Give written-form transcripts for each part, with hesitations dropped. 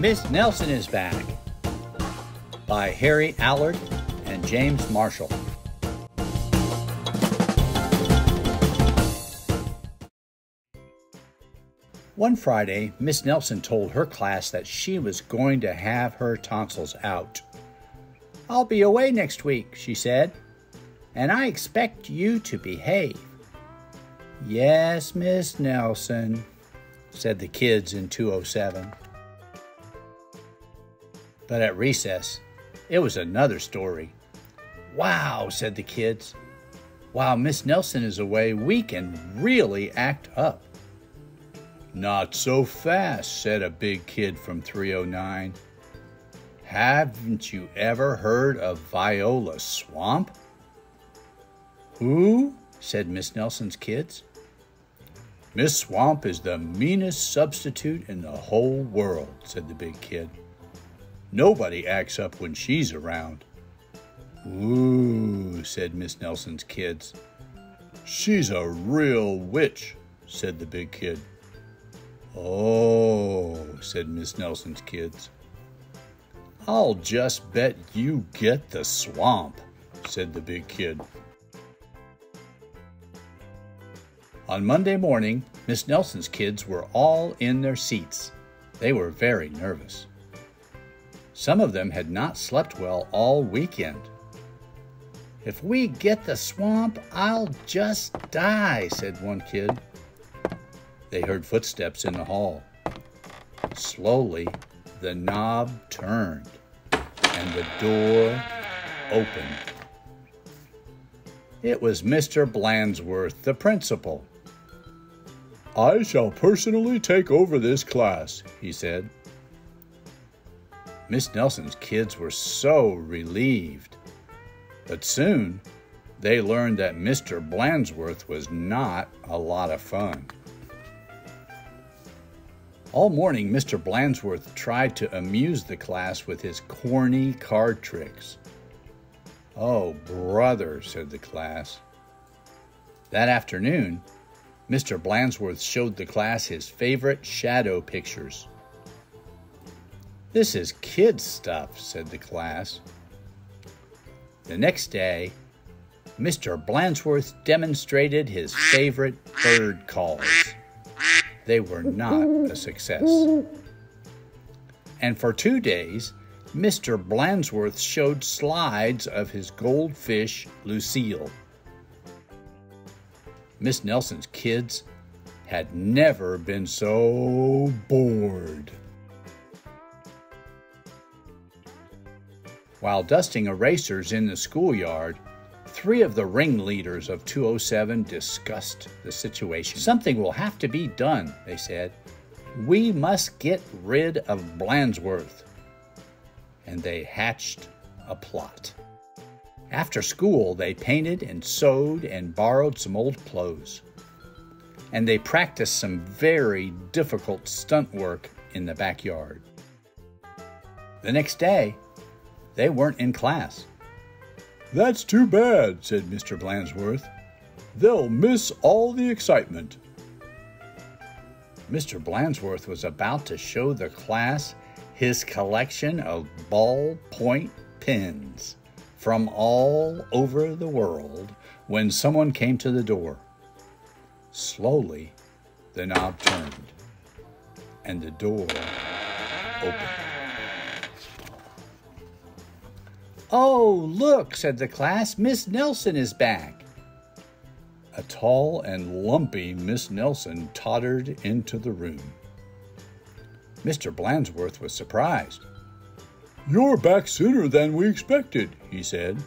Miss Nelson is Back by Harry Allard and James Marshall. One Friday, Miss Nelson told her class that she was going to have her tonsils out. "I'll be away next week," she said, "and I expect you to behave." "Yes, Miss Nelson," said the kids in 207. But at recess, it was another story. "Wow," said the kids. "While Miss Nelson is away, we can really act up." "Not so fast," said a big kid from 309. "Haven't you ever heard of Viola Swamp?" "Who?" said Miss Nelson's kids. "Miss Swamp is the meanest substitute in the whole world," said the big kid. "Nobody acts up when she's around." "Ooh," said Miss Nelson's kids. "She's a real witch," said the big kid. "Oh," said Miss Nelson's kids. "I'll just bet you get the swamp," said the big kid. On Monday morning, Miss Nelson's kids were all in their seats. They were very nervous. Some of them had not slept well all weekend. "If we get the swamp, I'll just die," said one kid. They heard footsteps in the hall. Slowly, the knob turned and the door opened. It was Mr. Blandsworth, the principal. "I shall personally take over this class," he said. Miss Nelson's kids were so relieved. But soon, they learned that Mr. Blandsworth was not a lot of fun. All morning, Mr. Blandsworth tried to amuse the class with his corny card tricks. "Oh, brother," said the class. That afternoon, Mr. Blandsworth showed the class his favorite shadow pictures. "This is kids' stuff," said the class. The next day, Mr. Blandsworth demonstrated his favorite bird calls. They were not a success. And for 2 days, Mr. Blandsworth showed slides of his goldfish, Lucille. Miss Nelson's kids had never been so bored. While dusting erasers in the schoolyard, 3 of the ringleaders of 207 discussed the situation. "Something will have to be done," they said. "We must get rid of Blandsworth." And they hatched a plot. After school, they painted and sewed and borrowed some old clothes. And they practiced some very difficult stunt work in the backyard. The next day, they weren't in class. "That's too bad," said Mr. Blandsworth. "They'll miss all the excitement." Mr. Blandsworth was about to show the class his collection of ballpoint pens from all over the world when someone came to the door. Slowly, the knob turned, and the door opened. "Oh, look," said the class, "Miss Nelson is back." A tall and lumpy Miss Nelson tottered into the room. Mr. Blandsworth was surprised. "You're back sooner than we expected," he said.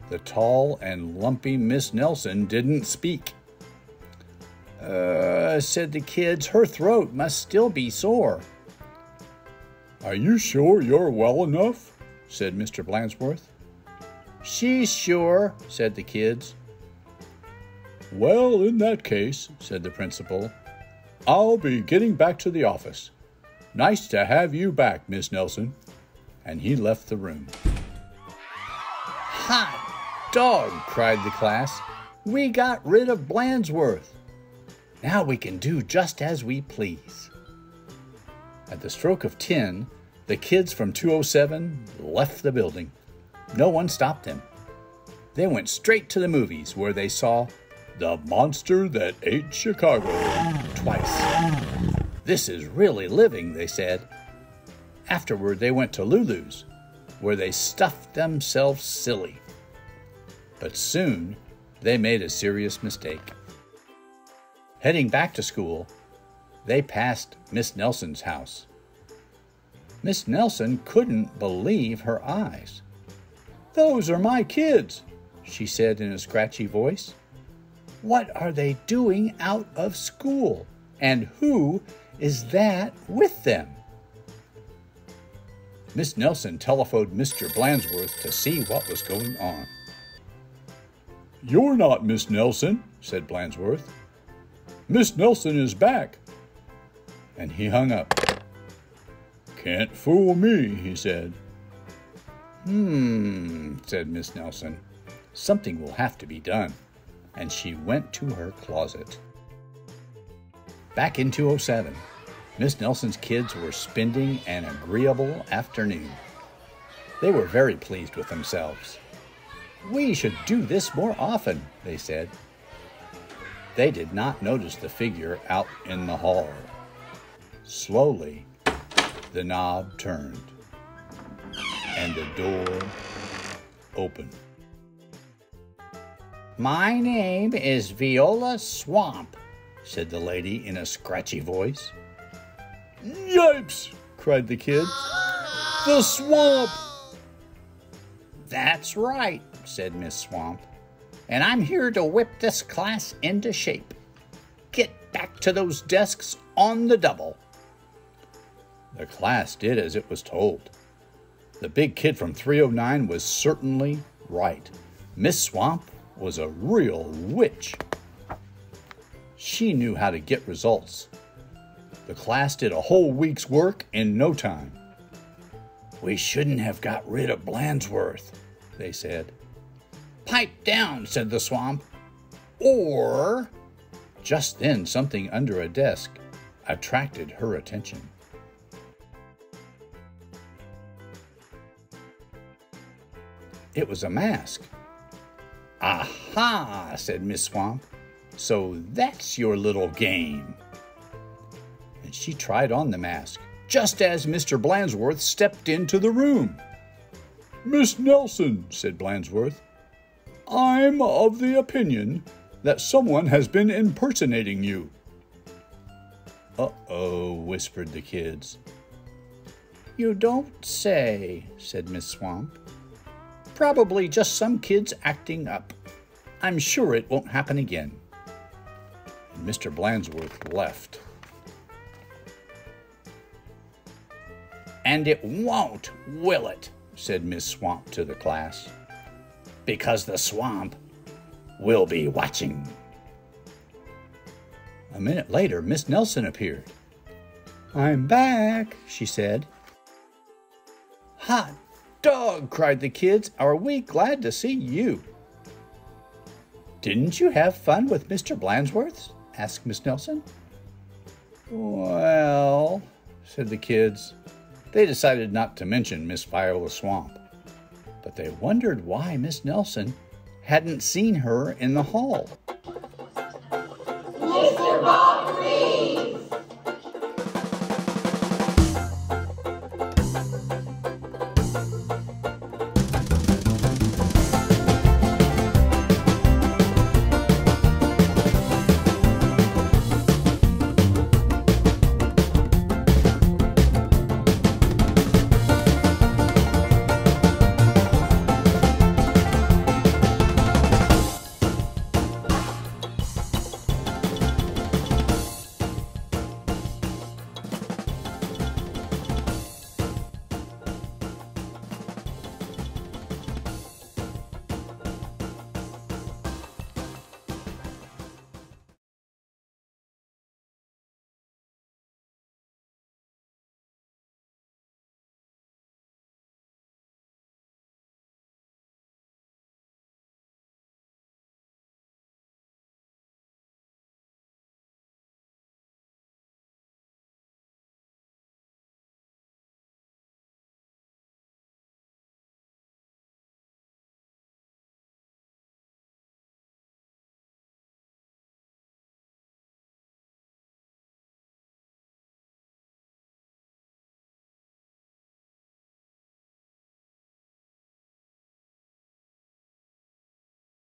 The tall and lumpy Miss Nelson didn't speak. Said the kids, "her throat must still be sore." "Are you sure you're well enough?" said Mr. Blandsworth. "She's sure," said the kids. "Well, in that case," said the principal, "I'll be getting back to the office. Nice to have you back, Miss Nelson." And he left the room. "Hot dog," cried the class. "We got rid of Blandsworth. Now we can do just as we please." At the stroke of 10, the kids from 207 left the building. No one stopped them. They went straight to the movies, where they saw The Monster That Ate Chicago twice. This is really living, they said. Afterward, they went to Lulu's, where they stuffed themselves silly. But soon, they made a serious mistake. Heading back to school, they passed Miss Nelson's house. Miss Nelson couldn't believe her eyes. "Those are my kids," she said in a scratchy voice. "What are they doing out of school? And who is that with them?" Miss Nelson telephoned Mr. Blandsworth to see what was going on. "You're not Miss Nelson," said Blandsworth. "Miss Nelson is back." And he hung up. "Can't fool me," he said. Said Miss Nelson. "Something will have to be done." And she went to her closet. Back in 207, Miss Nelson's kids were spending an agreeable afternoon. They were very pleased with themselves. "We should do this more often," they said. They did not notice the figure out in the hall. Slowly, the knob turned, and the door opened. "My name is Viola Swamp," said the lady in a scratchy voice. "Yipes!" cried the kids. "The swamp!" "That's right," said Miss Swamp. "And I'm here to whip this class into shape. Get back to those desks on the double." The class did as it was told. The big kid from 309 was certainly right. Miss Swamp was a real witch. She knew how to get results. The class did a whole week's work in no time. "We shouldn't have got rid of Blandsworth," they said. "Pipe down," said the Swamp. "Or—" Just then, something under a desk attracted her attention. It was a mask. "Aha," said Miss Swamp. "So that's your little game." And she tried on the mask, just as Mr. Blandsworth stepped into the room. "Miss Nelson," said Blandsworth, "I'm of the opinion that someone has been impersonating you." "Uh-oh," whispered the kids. "You don't say," said Miss Swamp. "Probably just some kids acting up. I'm sure it won't happen again." And Mr. Blandsworth left. "And it won't, will it?" said Miss Swamp to the class. "Because the swamp will be watching." A minute later, Miss Nelson appeared. "I'm back," she said. "Hot dog!" cried the kids. "Are we glad to see you." "Didn't you have fun with Mr. Blandsworth?" asked Miss Nelson. "Well," said the kids. They decided not to mention Miss Viola Swamp, but they wondered why Miss Nelson hadn't seen her in the hall.